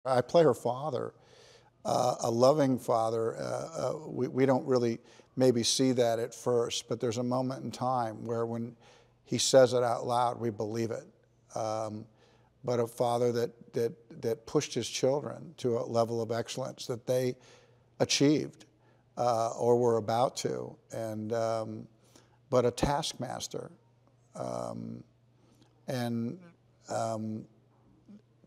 I play her father, a loving father. We don't really maybe see that at first, but there's a moment in time where when he says it out loud, we believe it. But a father that pushed his children to a level of excellence that they achieved or were about to, and but a taskmaster, and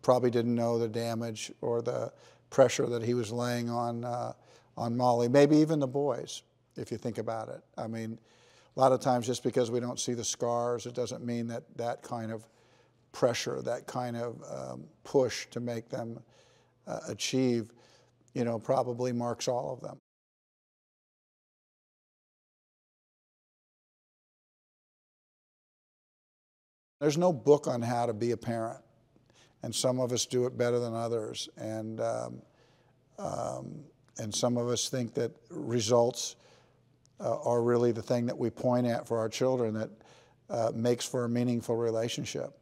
probably didn't know the damage or the pressure that he was laying on Molly, maybe even the boys, if you think about it. I mean, a lot of times just because we don't see the scars, it doesn't mean that that kind of pressure, that kind of push to make them achieve, you know, probably marks all of them. There's no book on how to be a parent, and some of us do it better than others, and some of us think that results are really the thing that we point at for our children that makes for a meaningful relationship.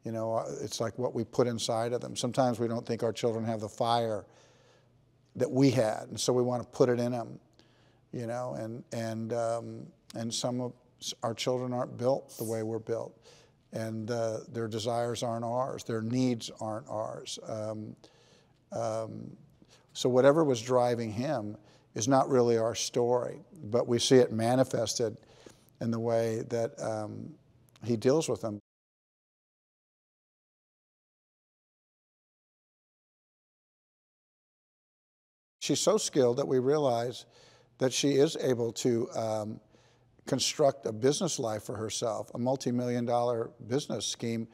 You know, it's like what we put inside of them. Sometimes we don't think our children have the fire that we had, and so we want to put it in them. You know, and some of our children aren't built the way we're built, and their desires aren't ours, their needs aren't ours. So whatever was driving him is not really our story, but we see it manifested in the way that he deals with them. She's so skilled that we realize that she is able to construct a business life for herself, a multi-million-dollar business scheme,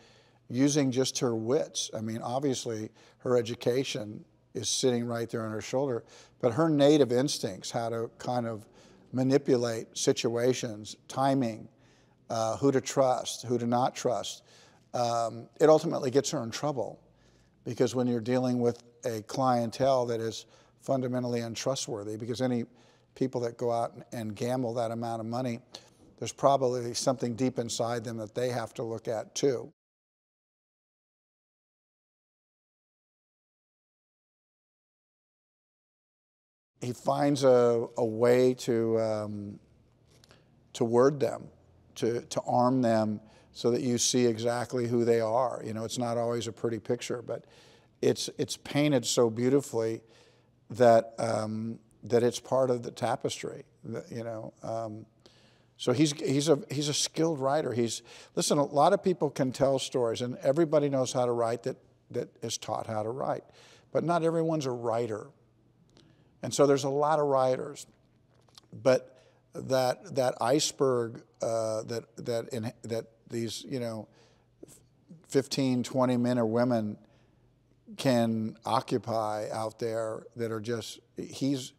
using just her wits. I mean, obviously, her education is sitting right there on her shoulder, but her native instincts, how to kind of manipulate situations, timing, who to trust, who to not trust, it ultimately gets her in trouble, because when you're dealing with a clientele that is fundamentally untrustworthy, because any people that go out and gamble that amount of money, there's probably something deep inside them that they have to look at too. He finds a way to word them, to arm them so that you see exactly who they are. You know, it's not always a pretty picture, but it's painted so beautifully that that it's part of the tapestry. You know, so he's a skilled writer. Listen, a lot of people can tell stories, and everybody knows how to write that is taught how to write, but not everyone's a writer. And so there's a lot of writers, but that iceberg that these, you know, 15, 20 men or women can occupy out there that are just, he's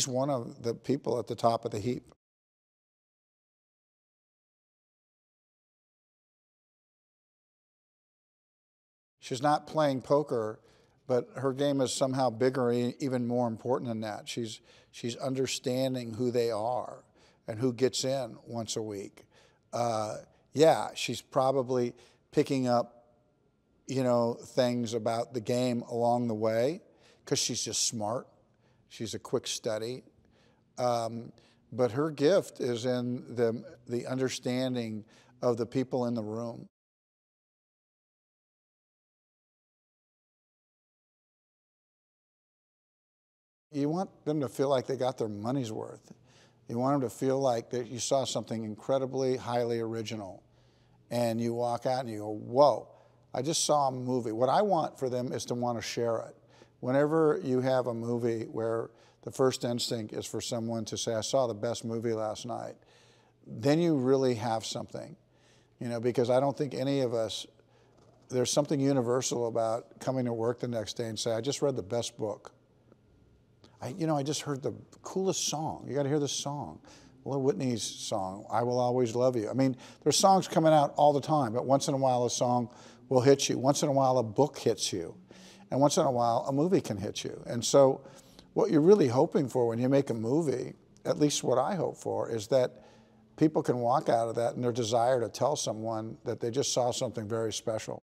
one of the people at the top of the heap. She's not playing poker, but her game is somehow bigger, even more important than that. She's understanding who they are and who gets in once a week. Yeah, she's probably picking up, you know, things about the game along the way, because she's just smart. She's a quick study. But her gift is in the understanding of the people in the room. You want them to feel like they got their money's worth. You want them to feel like that you saw something incredibly highly original, and you walk out and you go, whoa, I just saw a movie. What I want for them is to want to share it. Whenever you have a movie where the first instinct is for someone to say, I saw the best movie last night, then you really have something, you know, because I don't think any of us, there's something universal about coming to work the next day and say, I just read the best book. I just heard the coolest song. You got to hear this song. Well, Whitney's song, I Will Always Love You. I mean, there's songs coming out all the time, but once in a while a song will hit you. Once in a while a book hits you. And once in a while a movie can hit you. And so what you're really hoping for when you make a movie, at least what I hope for, is that people can walk out of that and their desire to tell someone that they just saw something very special.